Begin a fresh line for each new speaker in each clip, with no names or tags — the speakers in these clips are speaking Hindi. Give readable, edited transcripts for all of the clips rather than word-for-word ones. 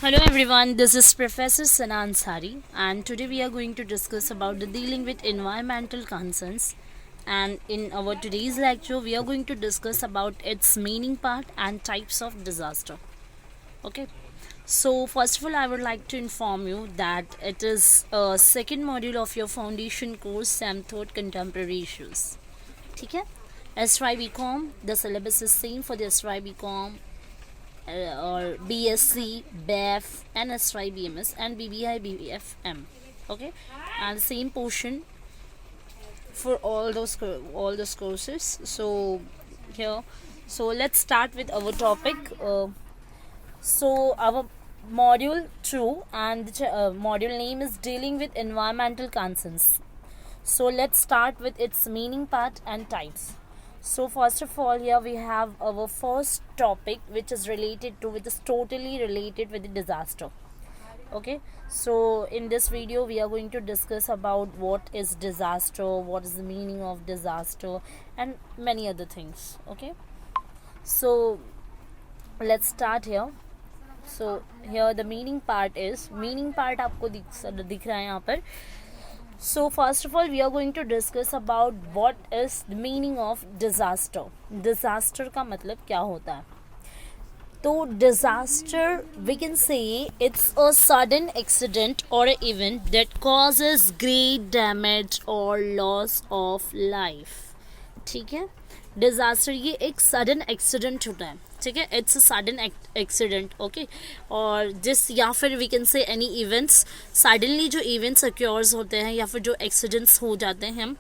Hello everyone, this is Professor Sana Ansari and today we are going to discuss about the dealing with environmental concerns, and in our today's lecture we are going to discuss about its meaning part and types of disaster. Okay. So first of all I would like to inform you that it is a second module of your foundation course SAM Third Contemporary Issues. ठीक है. SY BCom, the syllabus is same for the SY BCom or BSc, BF, and SY BMS and BBI BFM. Okay, and same portion for all those courses. So here, so let's start with our topic. So our module 2 and the module name is dealing with environmental concerns. So let's start with its meaning part and types. So first of all, here we have our first topic, which is totally related with the disaster. Okay, so in this video we are going to discuss about what is disaster, what is the meaning of disaster, and many other things. Okay, so let's start here. So here the meaning part आपको दिख रहा है यहाँ पर. So first of all we are going to discuss about what is the meaning of disaster. Disaster का मतलब क्या होता है? तो disaster, we can say it's a sudden accident or an event that causes great damage or loss of life. ठीक है, डिज़ास्टर ये एक सडन एक्सीडेंट होता है. ठीक है, it's a sudden accident. Okay, और जिस या फिर we can say any events, suddenly जो इवेंट्स अक्योर्स होते हैं या फिर जो एक्सीडेंट्स हो जाते हैं,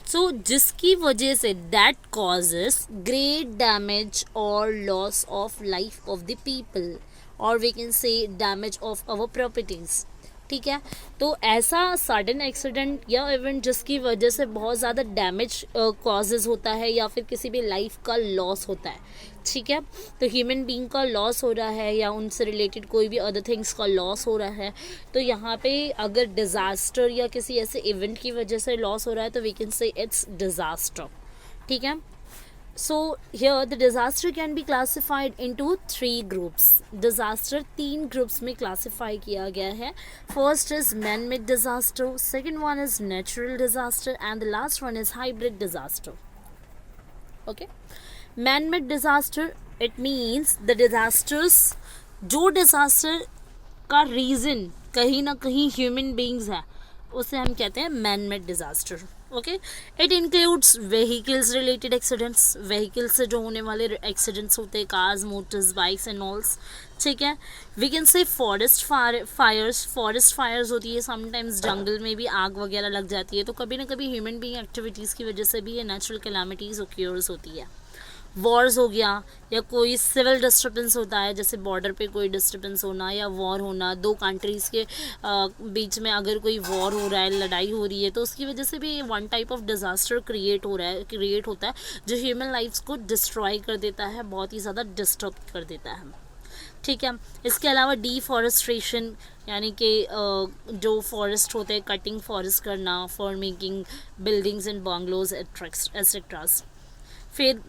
सो जिसकी वजह से दैट कॉजेस ग्रेट डैमेज और loss of life of the people, और we can say damage of our properties. ठीक है, तो ऐसा सडन एक्सीडेंट या इवेंट जिसकी वजह से बहुत ज़्यादा डैमेज कॉजेज होता है या फिर किसी भी लाइफ का लॉस होता है. ठीक है, तो ह्यूमन बीइंग का लॉस हो रहा है या उनसे रिलेटेड कोई भी अदर थिंग्स का लॉस हो रहा है, तो यहाँ पे अगर डिज़ास्टर या किसी ऐसे इवेंट की वजह से लॉस हो रहा है तो we can say it's disaster. ठीक है, so here the disaster can be classified into 3 groups. Disaster 3 groups में classify किया गया है. First is man-made disaster, second one is natural disaster, and the last one is hybrid disaster. Okay, man-made disaster, it means the disasters, जो disaster का reason कहीं ना कहीं human beings है, उसे हम कहते हैं man-made disaster. Okay, it includes vehicles related accidents, vehicles से जो होने वाले एक्सीडेंट्स होते हैं, cars, motors, bikes and alls. ठीक है, we can say forest fires होती है. समटाइम्स जंगल में भी आग वगैरह लग जाती है, तो कभी ना कभी ह्यूमन बीइंग एक्टिविटीज़ की वजह से भी ये नेचुरल कैलामिटीज़ ओक्योर्स होती है. वॉर्स हो गया या कोई सिविल डिस्टर्बेंस होता है, जैसे बॉर्डर पे कोई डिस्टर्बेंस होना या वॉर होना, दो कंट्रीज़ के बीच में अगर कोई वॉर हो रहा है, लड़ाई हो रही है, तो उसकी वजह से भी one type of disaster create होता है जो ह्यूमन लाइफ्स को डिस्ट्रॉय कर देता है, बहुत ही ज़्यादा डिस्टर्ब कर देता है. ठीक है, इसके अलावा डिफॉरेस्ट्रेशन, यानी कि जो फॉरेस्ट होते हैं, कटिंग फॉरेस्ट करना for making buildings and bungalows etceteras. फिर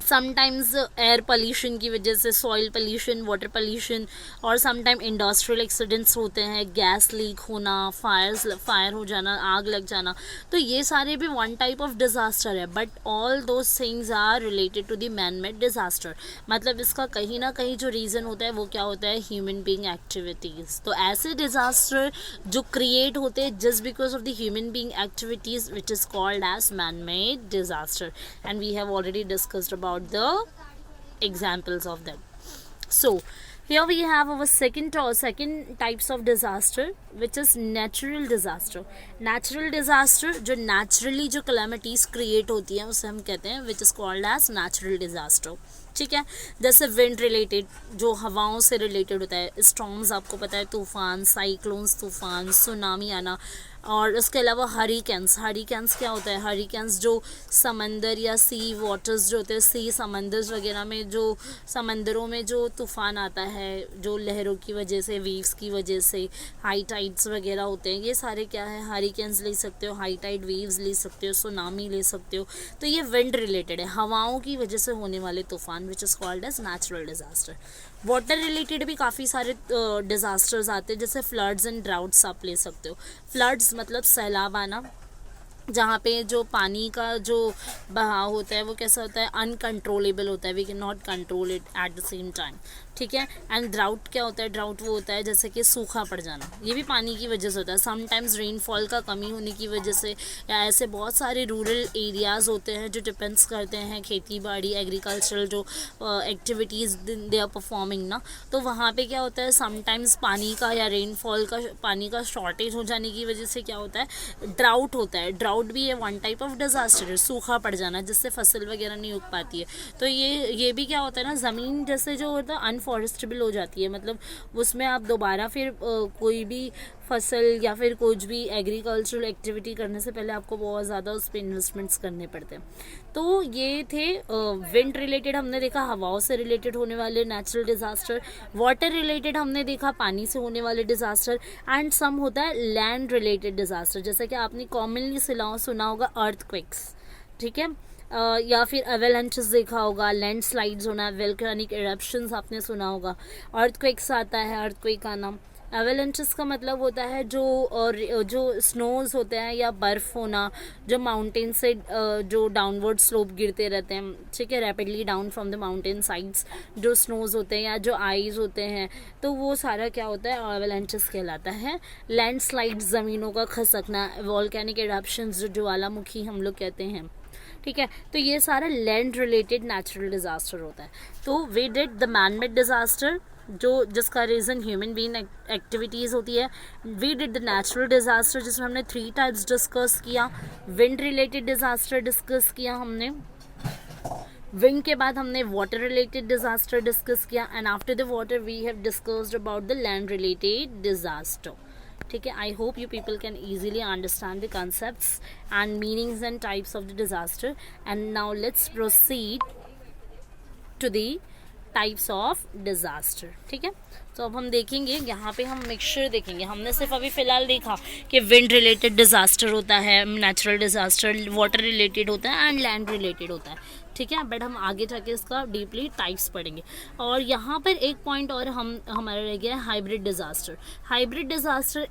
समटाइम्स एयर पोल्यूशन की वजह से सॉइल पोल्यूशन, वाटर पोल्यूशन, और समटाइम इंडस्ट्रियल एक्सीडेंट्स होते हैं, गैस लीक होना, फायर हो जाना, आग लग जाना, तो ये सारे भी वन टाइप ऑफ डिज़ास्टर है. But all those things are related to the man made disaster. मतलब इसका कहीं ना कहीं जो रीज़न होता है वो क्या होता है, ह्यूमन बीइंग एक्टिविटीज़. तो ऐसे डिज़ास्टर जो क्रिएट होते हैं just because of the human being activities, which is called as man made disaster, and we have already discussed about the examples of them. So here we have our second types of disaster, which is natural disaster. Natural disaster जो naturally जो calamities create होती हैं उसे हम कहते हैं which is called as natural disaster. ठीक है, जैसे विंड रिलेटेड, जो हवाओं से रिलेटेड होता है, स्टॉर्म्स आपको पता है, तूफान, साइक्लोन्स, तूफान, सुनामी आना, और इसके अलावा हरिकेन्स क्या होता है, हरिकेन्स जो समंदर या सी वाटर्स जो होते हैं, सी समंदर वगैरह में जो समंदरों में जो तूफ़ान आता है, जो लहरों की वजह से, वेव्स की वजह से हाई टाइड्स वगैरह होते हैं, ये सारे क्या है, हरिकेन्स ले सकते हो, हाई टाइड वेव्स ले सकते हो, सुनामी ले सकते हो. तो ये विंड रिलेटेड है, हवाओं की वजह से होने वाले तूफ़ान, which is called as natural disaster. Water related भी काफ़ी सारे डिज़ास्टर्स आते हैं, जैसे फ्लड्स एंड ड्राउट्स आप ले सकते हो। फ्लड्स मतलब सैलाब आना, जहाँ पे जो पानी का जो बहाव होता है वो कैसा होता है, अनकंट्रोलेबल होता है, we can not control it at the same time, ठीक है। एंड ड्राउट क्या होता है, ड्राउट वो होता है जैसे कि सूखा पड़ जाना, ये भी पानी की वजह से होता है। समटाइम्स रेनफॉल का कमी होने की वजह से, या ऐसे बहुत सारे रूरल एरियाज़ होते हैं जो डिपेंड्स करते हैं खेती बाड़ी एग्रीकल्चरल जो एक्टिविटीज़ दे आर परफॉर्मिंग ना, तो वहाँ पे क्या होता है, समटाइम्स पानी का या रेनफॉल का पानी का शॉर्टेज हो जाने की वजह से क्या होता है, ड्राउट होता है। ड्राउट भी है वन टाइप ऑफ डिजास्टर है, सूखा पड़ जाना जिससे फसल वगैरह नहीं उग पाती है। तो ये भी क्या होता है ना, ज़मीन जैसे जो होता है अनफॉरेस्टेबल हो जाती है, मतलब उसमें आप दोबारा फिर कोई भी फसल या फिर कुछ भी एग्रीकल्चरल एक्टिविटी करने से पहले आपको बहुत ज़्यादा उस पर इन्वेस्टमेंट्स करने पड़ते हैं। तो ये थे विंड रिलेटेड हमने देखा, हवाओं से रिलेटेड होने वाले नेचुरल डिज़ास्टर। वाटर रिलेटेड हमने देखा पानी से होने वाले डिज़ास्टर। एंड सम होता है लैंड रिलेटेड डिज़ास्टर, जैसे कि आपने कॉमनली सुना होगा अर्थक्वेक्स, ठीक है, या फिर एवेलेंचेस देखा होगा, लैंडस्लाइड्स होना, वोल्केनिक इरप्शंस आपने सुना होगा। अर्थक्वेक्स आता है, अर्थक्वेक आना। एवेलेंचेस का मतलब होता है जो स्नोज होते हैं या बर्फ़ होना, जो माउंटेन से जो डाउनवर्ड स्लोप गिरते रहते हैं, ठीक है, rapidly down from the mountain sides, जो स्नोज होते हैं या जो आइज होते हैं, तो वो सारा क्या होता है, एवेलेंचेस कहलाता है। लैंडस्लाइड्स, ज़मीनों का खसकना, वोल्केनिक इरप्शंस जो ज्वालामुखी हम लोग कहते हैं, ठीक है। तो ये सारा लैंड रिलेटेड नेचुरल डिज़ास्टर होता है। तो we did the man made disaster, जो जिसका रीज़न ह्यूमन बीइंग एक्टिविटीज़ होती है। We did the natural disaster, जिसमें हमने 3 टाइप्स डिस्कस किया। विंड रिलेटेड डिज़ास्टर डिस्कस किया हमने, विंड के बाद हमने वाटर रिलेटेड डिज़ास्टर डिस्कस किया, and after the water we have discussed about the land related disaster, ठीक है। I hope you people can easily understand the concepts and meanings and types of the disaster. And now let's proceed to the types of disaster, ठीक है। तो अब हम देखेंगे, यहाँ पे हम मिक्सचर देखेंगे। हमने सिर्फ अभी फ़िलहाल देखा कि विंड रिलेटेड डिज़ास्टर होता है, नेचुरल डिज़ास्टर, वाटर रिलेटेड होता है एंड लैंड रिलेटेड होता है, ठीक है। बट हम आगे जाके इसका डीपली टाइप्स पढ़ेंगे। और यहाँ पर एक पॉइंट और हमारा रह गया है, hybrid disaster. Hybrid disaster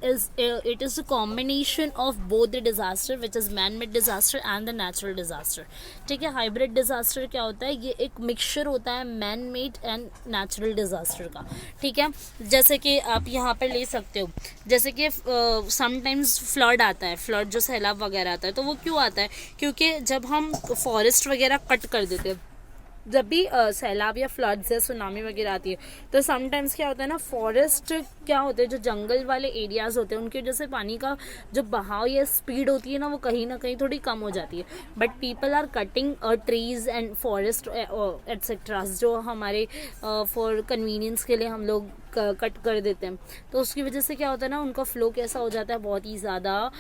it is a combination of both the disaster which is man made disaster and the natural disaster, ठीक है। हाइब्रिड डिज़ास्टर क्या होता है, ये एक मिक्सचर होता है man made and natural disaster का, ठीक है। जैसे कि आप यहाँ पर ले सकते हो, जैसे कि समटाइम्स फ्लड आता है, फ्लड जो सैलाब वगैरह आता है, तो वो क्यों आता है, क्योंकि जब हम फॉरेस्ट वगैरह कट कर देते हैं, जब भी सैलाब या फ्लड्स या सुनामी वगैरह आती है, तो समटाइम्स क्या होता है ना, फॉरेस्ट क्या होते हैं, जो जंगल वाले एरियाज़ होते हैं, उनकी वजह से पानी का जो बहाव या स्पीड होती है ना, वो कहीं ना कहीं थोड़ी कम हो जाती है। But people are cutting trees and forest etcetera, जो हमारे फॉर कन्वीनियंस के लिए हम लोग कट कर देते हैं, तो उसकी वजह से क्या होता है ना, उनका फ्लो कैसा हो जाता है, बहुत ही ज़्यादा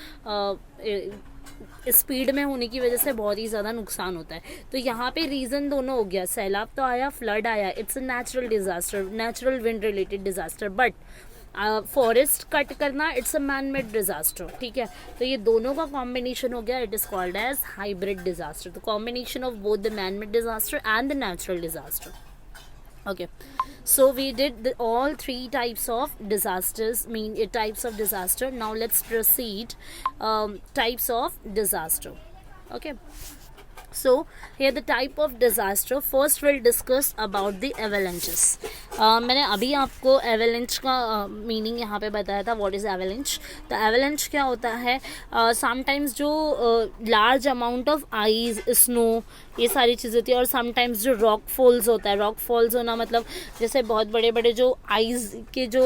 स्पीड में होने की वजह से बहुत ही ज़्यादा नुकसान होता है। तो यहाँ पे रीज़न दोनों हो गया, सैलाब तो आया, फ्लड आया, it's a natural disaster, natural wind related disaster. But forest cut करना, it's a man made disaster, ठीक है। तो ये दोनों का कॉम्बिनेशन हो गया, it is called as hybrid disaster, the combination of both the man made disaster and the natural disaster, okay. So we did all 3 types of disasters, types of disaster. Now let's proceed types of disaster, okay. So here the type of disaster, first we'll discuss about the avalanches. मैंने अभी आपको avalanche का मीनिंग यहाँ पे बताया था, what is avalanche। तो avalanche क्या होता है, sometimes जो large amount of ice, snow, ये सारी चीज़ें होती है, और समटाइम्स जो रॉक फॉल्स होता है, रॉक फॉल्स होना मतलब जैसे बहुत बड़े बड़े जो आइस के जो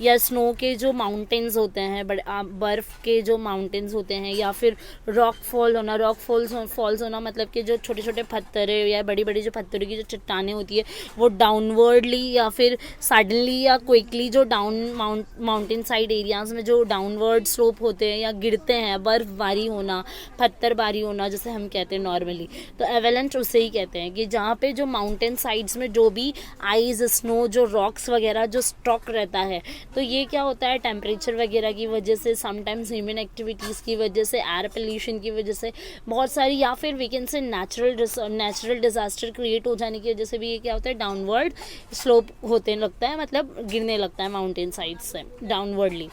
या स्नो के जो माउंटेन्स होते हैं, बर्फ़ के जो माउंटेन्स होते हैं, या फिर रॉक फॉल होना, रॉक फॉल्स होना मतलब कि जो छोटे छोटे पत्थर या बड़ी बड़ी जो पत्थरों की जो चट्टानें होती है, वो डाउनवर्डली या फिर सडनली या क्विकली जो माउंटेन साइड एरियाज़ में जो डाउनवर्ड स्लोप होते हैं या गिरते हैं, बर्फ़बारी होना, पत्थरबारी होना जैसे हम कहते हैं नॉर्मली। तो एवेलेंच उसे ही कहते हैं कि जहाँ पे जो माउंटेन साइड्स में जो भी आइस, स्नो, जो रॉक्स वगैरह जो स्टॉक रहता है, तो ये क्या होता है, टेम्परेचर वगैरह की वजह से, समटाइम्स ह्यूमन एक्टिविटीज़ की वजह से, एयर पोल्यूशन की वजह से, बहुत सारी, या फिर वी कैन से से नेचुरल डिजास्टर क्रिएट हो जाने की वजह से भी ये क्या होता है, डाउनवर्ड स्लोप होते लगता है, मतलब गिरने लगता है माउंटेन साइड से डाउनवर्डली।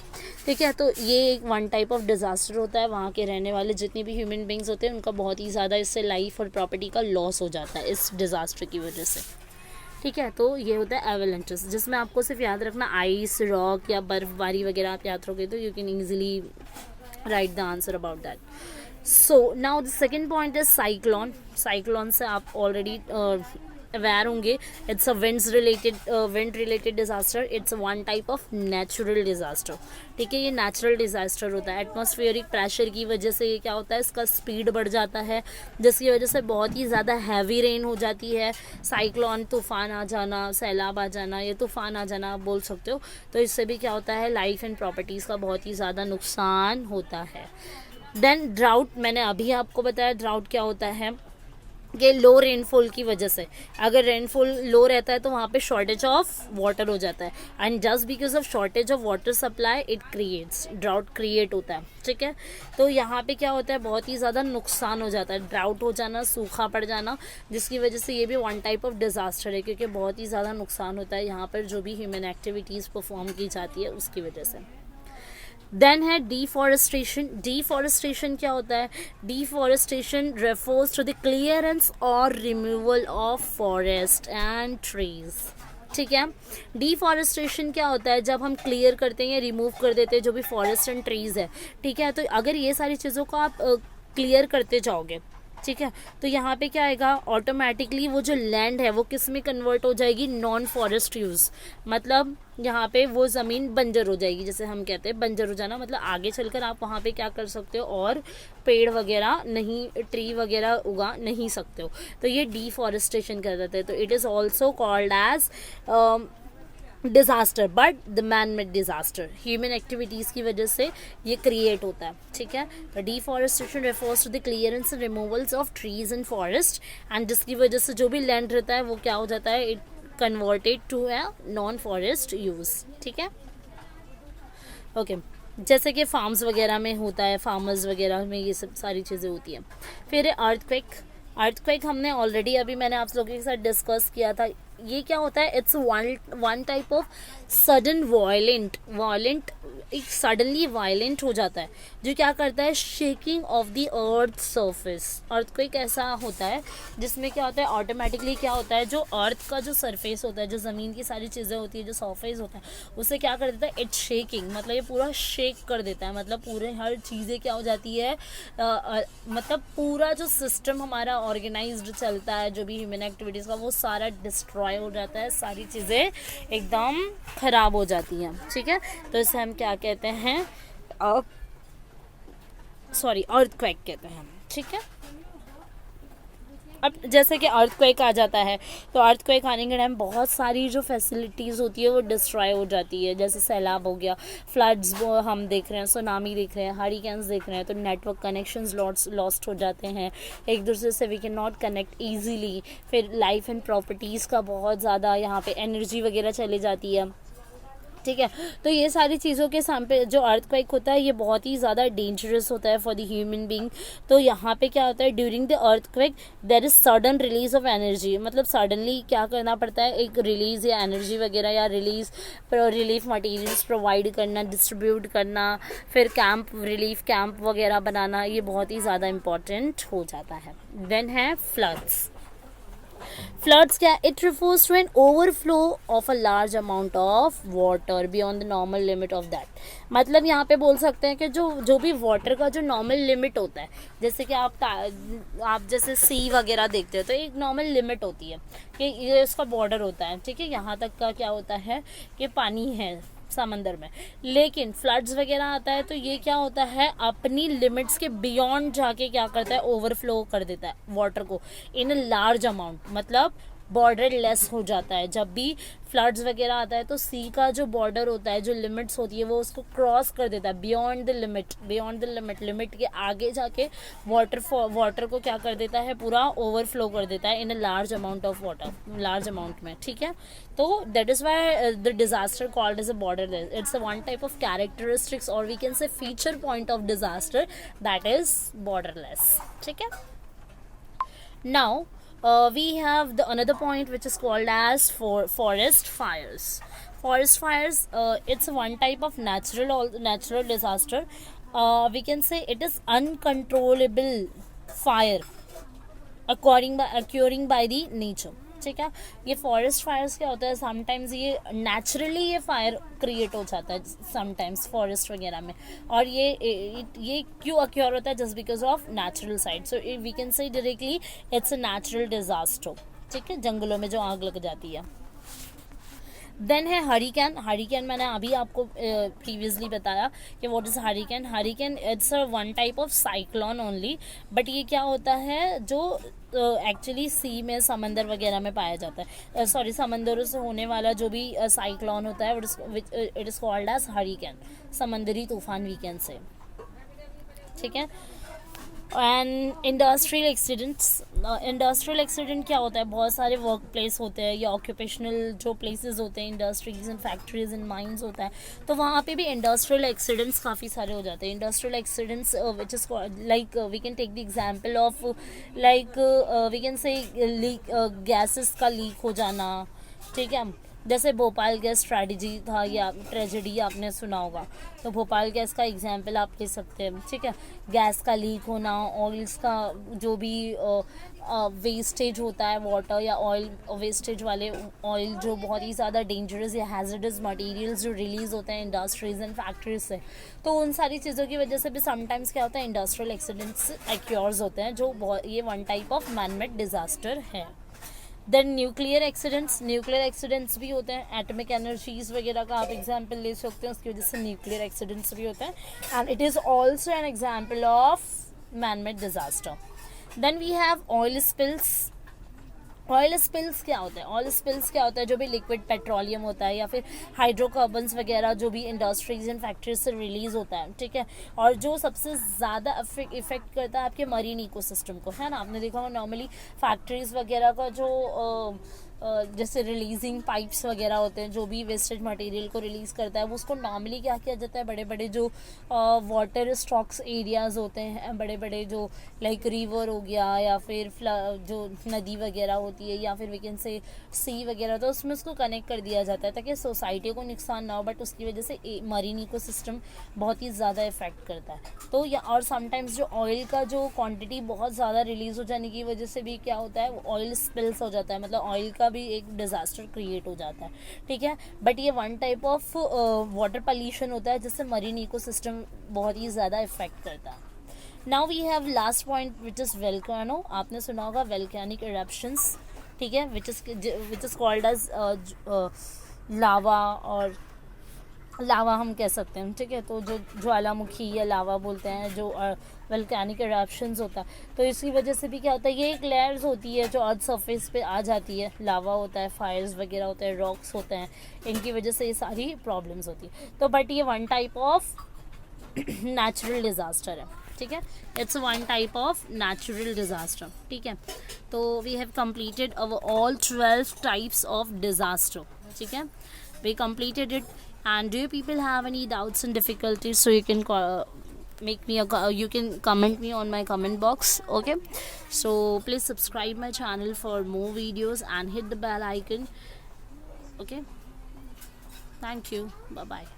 ठीक है, तो ये एक वन टाइप ऑफ डिजास्टर होता है। वहाँ के रहने वाले जितने भी ह्यूमन बींग्स होते हैं उनका बहुत ही ज़्यादा इससे लाइफ और प्रॉपर्टी का लॉस हो जाता है इस डिजास्टर की वजह से। ठीक है, तो ये होता है एवेलेंचेस, जिसमें आपको सिर्फ याद रखना आइस, रॉक या बर्फबारी वगैरह आप याद रखोगे तो you can easily right the answer about that. So now the second point is cyclone. Cyclone से आप ऑलरेडी अवेयर होंगे, it's a wind related disaster, it's one type of natural disaster. ठीक है, ये नेचुरल डिजास्टर होता है। एटमॉस्फेरिक प्रेशर की वजह से ये क्या होता है, इसका स्पीड बढ़ जाता है, जिसकी वजह से बहुत ही ज़्यादा हैवी रेन हो जाती है। साइक्लोन, तूफान आ जाना, सैलाब आ जाना, ये तूफान आ जाना आप बोल सकते हो। तो इससे भी क्या होता है, लाइफ एंड प्रॉपर्टीज़ का बहुत ही ज़्यादा नुकसान होता है। देन ड्राउट, मैंने अभी आपको बताया ड्राउट क्या होता है, कि लो रेनफॉल की वजह से, अगर रेनफॉल लो रहता है तो वहाँ पे शॉर्टेज ऑफ वाटर हो जाता है, and just because of shortage of water supply it creates drought create होता है। ठीक है, तो यहाँ पे क्या होता है, बहुत ही ज़्यादा नुकसान हो जाता है, ड्राउट हो जाना, सूखा पड़ जाना, जिसकी वजह से ये भी वन टाइप ऑफ डिजास्टर है, क्योंकि बहुत ही ज़्यादा नुकसान होता है यहाँ पर जो भी ह्यूमन एक्टिविटीज़ परफॉर्म की जाती है उसकी वजह से। देन है डिफॉरेस्टेशन। डिफॉरेस्टेशन क्या होता है, deforestation refers to the clearance और removal of forest and trees. ठीक है, डिफॉरेस्टेशन क्या होता है, जब हम क्लियर करते हैं या रिमूव कर देते हैं जो भी फॉरेस्ट एंड ट्रीज है। ठीक है, तो अगर ये सारी चीज़ों को आप क्लियर करते जाओगे, ठीक है, तो यहाँ पे क्या आएगा, ऑटोमेटिकली वो जो लैंड है वो किस में कन्वर्ट हो जाएगी, नॉन फॉरेस्ट यूज़, मतलब यहाँ पे वो ज़मीन बंजर हो जाएगी। जैसे हम कहते हैं बंजर हो जाना, मतलब आगे चलकर आप वहाँ पे क्या कर सकते हो, और पेड़ वगैरह नहीं, ट्री वगैरह उगा नहीं सकते हो, तो ये डिफॉरेस्टेशन कर देते हैं। तो it is also called as disaster, but the man made disaster, human activities की वजह से ये क्रिएट होता है। ठीक है, तो deforestation refers to the clearance and removals of trees and forest, and जिसकी वजह से जो भी लैंड रहता है वो क्या हो जाता है, it converted to a non forest use. ठीक है, ओके, जैसे कि फार्म्स वगैरह में होता है, फार्मर्स वगैरह में ये सब सारी चीज़ें होती हैं। फिर अर्थक्वेक। अर्थक्वेक हमने ऑलरेडी अभी मैंने आप लोगों के साथ डिस्कस किया था। ये क्या होता है, it's one type of sudden violent एक सडनली वायलेंट हो जाता है, जो क्या करता है, shaking of the earth surface. Earthquake ऐसा होता है जिसमें क्या होता है, ऑटोमेटिकली क्या होता है, जो अर्थ का जो सरफेस होता है, जो ज़मीन की सारी चीज़ें होती है, जो सरफेस होता है, उसे क्या कर देता है, इट्स शेकिंग, मतलब ये पूरा शेक कर देता है, मतलब पूरे हर चीज़ें क्या हो जाती है, मतलब पूरा जो सिस्टम हमारा ऑर्गेनाइज्ड चलता है, जो भी ह्यूमन एक्टिविटीज़ का, वो सारा डिस्ट्रॉय हो जाता है, सारी चीज़ें एकदम खराब हो जाती हैं। ठीक है, तो इसे हम क्या कहते हैं, अर्थक्वेक कहते हैं। ठीक है, अब जैसे कि अर्थक्वेक आ जाता है, तो अर्थक्वेक आने के टाइम बहुत सारी जो फैसिलिटीज़ होती है वो डिस्ट्रॉय हो जाती है, जैसे सैलाब हो गया, फ्लड्स हम देख रहे हैं, सुनामी देख रहे हैं, हरिकेन्स देख रहे हैं, तो नेटवर्क कनेक्शंस लॉस्ट हो जाते हैं, एक दूसरे से we can not connect easily. फिर लाइफ एंड प्रॉपर्टीज़ का बहुत ज़्यादा यहाँ पे एनर्जी वगैरह चली जाती है। ठीक है, तो ये सारी चीज़ों के सामने जो अर्थक्वेक होता है ये बहुत ही ज़्यादा डेंजरस होता है फॉर द ह्यूमन बीइंग। तो यहाँ पे क्या होता है, during the earthquake there is sudden release of energy, मतलब सडनली क्या करना पड़ता है, एक रिलीज या एनर्जी वगैरह या रिलीफ मटेरियल्स प्रोवाइड करना, डिस्ट्रीब्यूट करना, फिर रिलीफ कैंप वगैरह बनाना, ये बहुत ही ज़्यादा इम्पॉर्टेंट हो जाता है। देन है फ्लड्स। फ्लड्स क्या, it refers to an overflow of a large amount of water beyond the normal limit of that, मतलब यहाँ पे बोल सकते हैं कि जो भी वाटर का जो नॉर्मल लिमिट होता है, जैसे कि आप जैसे सी वगैरह देखते हो तो एक नॉर्मल लिमिट होती है कि ये उसका बॉर्डर होता है। ठीक है, यहाँ तक का क्या होता है कि पानी है समंदर में, लेकिन फ्लड्स वगैरह आता है तो ये क्या होता है, अपनी लिमिट्स के बियॉन्ड जाके क्या करता है, ओवरफ्लो कर देता है वाटर को इन अ लार्ज अमाउंट, मतलब बॉर्डर लेस हो जाता है। जब भी फ्लड्स वगैरह आता है तो सी का जो बॉर्डर होता है, जो लिमिट्स होती है, वो उसको क्रॉस कर देता है बियॉन्ड द लिमिट के आगे जाके वाटर को क्या कर देता है, पूरा ओवरफ्लो कर देता है in a large amount of water, large amount में। ठीक है, तो that is why the disaster called as a border, it's a one type of characteristics और we can say feature point of disaster, that is borderless. ठीक है, Now, we have the another point which is called as forest fires. Forest fires, it's one type of natural disaster. We can say it is uncontrollable fire occurring by the nature. ठीक है, ये फॉरेस्ट फायर्स क्या होता है, समटाइम्स ये नेचुरली ये फायर क्रिएट हो जाता है समटाइम्स फॉरेस्ट वगैरह में, और ये क्यों अक्योर होता है, just because of natural side. So we can say directly it's a natural disaster. ठीक है, जंगलों में जो आग लग जाती है. देन है हरिकेन. हरिकेन मैंने अभी आपको प्रीवियसली बताया कि what is hurricane. Hurricane it's a one type of cyclone only, but ये क्या होता है जो एक्चुअली सी में समंदर वगैरह में पाया जाता है. सॉरी, समंदरों से होने वाला जो भी साइक्लोन होता है it is called as hurricane, समंदरी तूफान वी कैन से. ठीक है. And industrial accidents. Industrial accident क्या होता है, बहुत सारे वर्क प्लेस होते हैं या ऑक्यूपेशनल जो प्लेसेस होते हैं, industries and factories and mines होता है, तो वहाँ पे भी इंडस्ट्रियल एक्सीडेंट्स काफ़ी सारे हो जाते हैं. Industrial accidents which is like we can take the example of like we can say leak, gases का लीक हो जाना. ठीक है, जैसे भोपाल गैस ट्रेजेडी था या ट्रेजेडी आपने सुना होगा, तो भोपाल गैस का एग्जाम्पल आप ले सकते हैं. ठीक है, गैस का लीक होना, ऑयल्स का जो भी वेस्टेज होता है, वाटर या ऑयल वेस्टेज वाले ऑयल जो बहुत ही ज़्यादा डेंजरस या हैजर्डस मटेरियल्स जो रिलीज़ होते हैं इंडस्ट्रीज एंड फैक्ट्रीज से, तो उन सारी चीज़ों की वजह से भी समटाइम्स क्या होता है, इंडस्ट्रियल एक्सीडेंट्स एक्योर्स होते हैं, जो ये one type of manmade disaster है. Then nuclear accidents. Nuclear accidents भी होते हैं, एटमिक एनर्जीज वगैरह का आप एग्जाम्पल ले सकते हैं, उसकी वजह से न्यूक्लियर एक्सीडेंट्स भी होते हैं, and it is also an example of manmade disaster. Then we have oil spills. Oil spills क्या होता है, ऑयल स्पिल्स क्या होता है, जो भी लिक्विड पेट्रोलियम होता है या फिर हाइड्रोकार्बन्स वगैरह जो भी इंडस्ट्रीज एंड फैक्ट्रीज से रिलीज होता है. ठीक है, और जो सबसे ज़्यादा इफेक्ट करता है आपके मरीन इकोसिस्टम को, है ना. आपने देखा होगा नॉर्मली फैक्ट्रीज वगैरह का जो जैसे रिलीजिंग पाइप्स वगैरह होते हैं, जो भी वेस्टेज मटेरियल को रिलीज़ करता है, वो उसको नॉर्मली क्या किया जाता है, बड़े बड़े जो वाटर स्टॉक्स एरियाज़ होते हैं, बड़े बड़े जो लाइक रिवर हो गया या फिर जो नदी वगैरह होती है या फिर वी कैन से सी वगैरह, तो उसमें उसको कनेक्ट कर दिया जाता है ताकि सोसाइटी को नुकसान ना हो, बट उसकी वजह से मरीन इकोसिस्टम बहुत ही ज़्यादा इफेक्ट करता है. तो या और समटाइम्स जो ऑयल का जो क्वांटिटी बहुत ज़्यादा रिलीज़ हो जाने की वजह से भी क्या होता है, ऑयल स्पिल्स हो जाता है, मतलब ऑयल का भी एक डिजास्टर क्रिएट हो जाता है. ठीक है, बट ये one type of water pollution होता है जिससे मरीन इकोसिस्टम बहुत ही ज़्यादा इफेक्ट करता है. Now we have last point which is volcano. आपने सुना होगा वोल्केनिक इरप्शंस. ठीक है, which is called as lava, और लावा हम कह सकते हैं. ठीक है, तो जो ज्वालामुखी या लावा बोलते हैं, जो वोल्केनिक इरप्शंस होता है, तो इसकी वजह से भी क्या होता है, ये एक लेयर्स होती है जो अर्थ सरफेस पे आ जाती है. लावा होता है, फायर्स वगैरह होते हैं, रॉक्स होते हैं, इनकी वजह से ये सारी प्रॉब्लम्स होती है. तो बट ये one type of natural disaster है. ठीक है, it's one type of natural disaster. ठीक है, तो we have completed our all 12 types of disaster. ठीक है, we completed it. And do you people have any doubts and difficulties, so you can you can comment me on my comment box. Okay, so please subscribe my channel for more videos and hit the bell icon. Okay, thank you, bye bye.